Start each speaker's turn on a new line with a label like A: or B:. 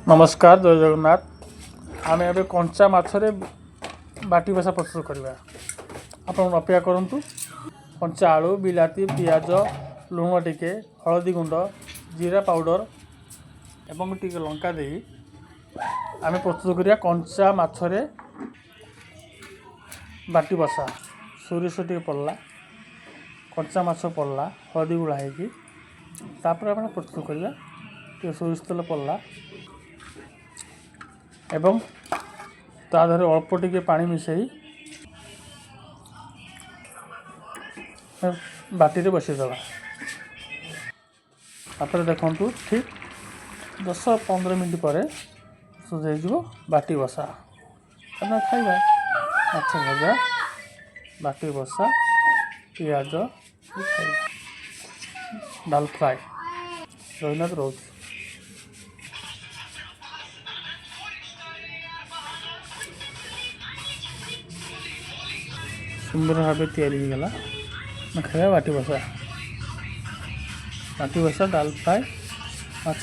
A: नमस्कार जय जगन्नाथ आम ए कंचा मछरे बाटी बसा प्रस्तुत करवा आपण अपेक्षा करूँ। कंचा आलू बिलाती पियाज लुण टिके हलदी गुंड जीरा पाउडर एवं टिके लंका दे आम प्रस्तुत करिया कंचा मछरे बाटी बसा सोरिष टिके पड़ला कंचा माछ पड़ला हलदी गुड़ा होगी आप प्रस्तुत करिया सोरिष तेल पड़ला एवं ता देहरे अल्प टिके पानी मिसई बाटी रे बसईदेवा तापर देखु ठीक 10-15 मिनट पर सुझे बाटी बसा खाइबा माछ भजा बाटी बसा पियाज खाइबा डाल फ्राए जगन्नाथ रोज सुंदर भाव तैयारी गला खाया बाटी बसा डाल फ्राए माछ